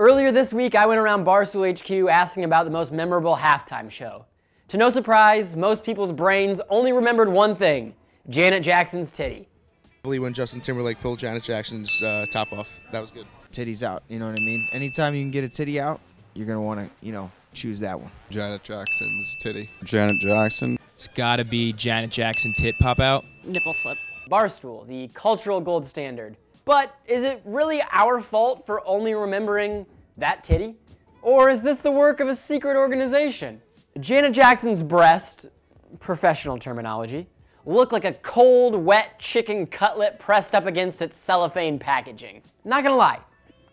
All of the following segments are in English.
Earlier this week, I went around Barstool HQ asking about the most memorable halftime show. To no surprise, most people's brains only remembered one thing: Janet Jackson's titty. When Justin Timberlake pulled Janet Jackson's top off, that was good. Titties out, you know what I mean? Anytime you can get a titty out, you're going to want to, choose that one. Janet Jackson's titty. Janet Jackson. It's gotta be Janet Jackson tit pop out. Nipple slip. Barstool, the cultural gold standard. But is it really our fault for only remembering that titty? Or is this the work of a secret organization? Janet Jackson's breast, professional terminology, looked like a cold, wet chicken cutlet pressed up against its cellophane packaging. Not gonna lie,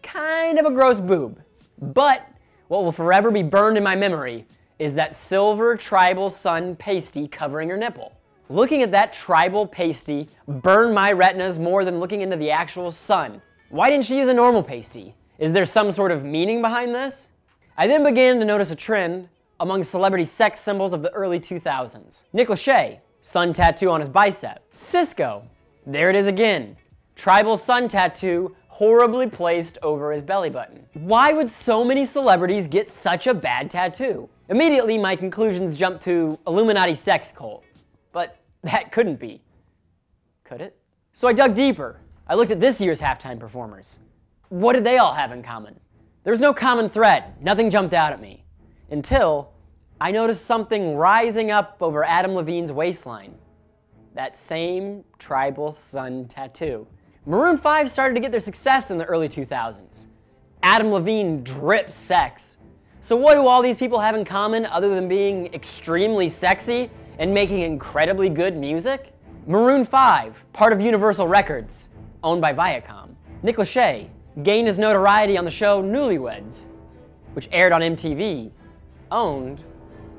kind of a gross boob. But what will forever be burned in my memory is that silver tribal sun pasty covering her nipple. Looking at that tribal pasty burned my retinas more than looking into the actual sun. Why didn't she use a normal pasty? Is there some sort of meaning behind this? I then began to notice a trend among celebrity sex symbols of the early 2000s. Nick Lachey, sun tattoo on his bicep. Sisqó, there it is again. Tribal sun tattoo horribly placed over his belly button. Why would so many celebrities get such a bad tattoo? Immediately, my conclusions jumped to Illuminati sex cult. But that couldn't be. Could it? So I dug deeper. I looked at this year's halftime performers. What did they all have in common? There was no common thread. Nothing jumped out at me. Until I noticed something rising up over Adam Levine's waistline. That same tribal sun tattoo. Maroon 5 started to get their success in the early 2000s. Adam Levine drips sex. So what do all these people have in common other than being extremely sexy and making incredibly good music? Maroon 5, part of Universal Records, owned by Viacom. Nick Lachey gained his notoriety on the show Newlyweds, which aired on MTV, owned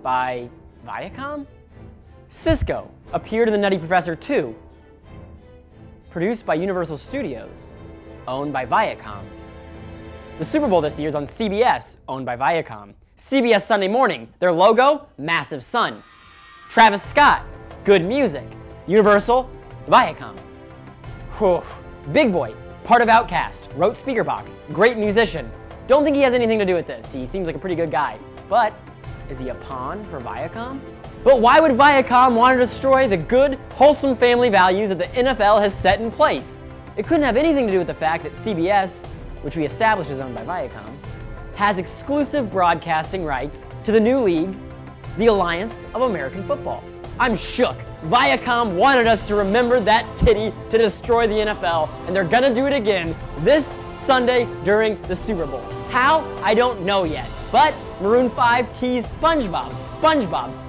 by Viacom? Sisqó appeared in The Nutty Professor 2, produced by Universal Studios, owned by Viacom. The Super Bowl this year is on CBS, owned by Viacom. CBS Sunday Morning, their logo, massive sun. Travis Scott, good music. Universal, Viacom. Whew. Big Boy, part of Outkast, wrote Speakerboxxx, great musician. Don't think he has anything to do with this. He seems like a pretty good guy. But is he a pawn for Viacom? But why would Viacom want to destroy the good, wholesome family values that the NFL has set in place? It couldn't have anything to do with the fact that CBS, which we established is owned by Viacom, has exclusive broadcasting rights to the new league, the Alliance of American Football. I'm shook. Viacom wanted us to remember that titty to destroy the NFL, and they're gonna do it again this Sunday during the Super Bowl. How? I don't know yet. But Maroon 5 teased SpongeBob,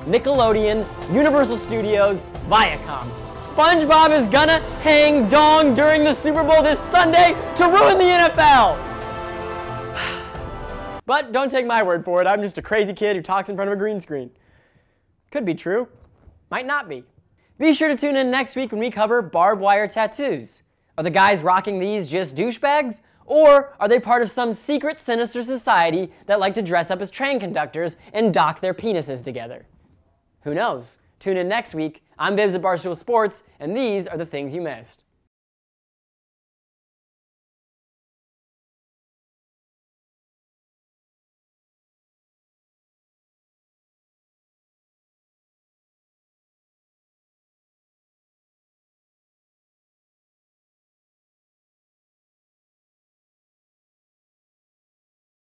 Nickelodeon, Universal Studios, Viacom. SpongeBob is gonna hang dong during the Super Bowl this Sunday to ruin the NFL! But don't take my word for it, I'm just a crazy kid who talks in front of a green screen. Could be true, might not be. Be sure to tune in next week when we cover barbed wire tattoos. Are the guys rocking these just douchebags? Or are they part of some secret, sinister society that like to dress up as train conductors and dock their penises together? Who knows? Tune in next week. I'm Vibs at Barstool Sports, and these are the things you missed.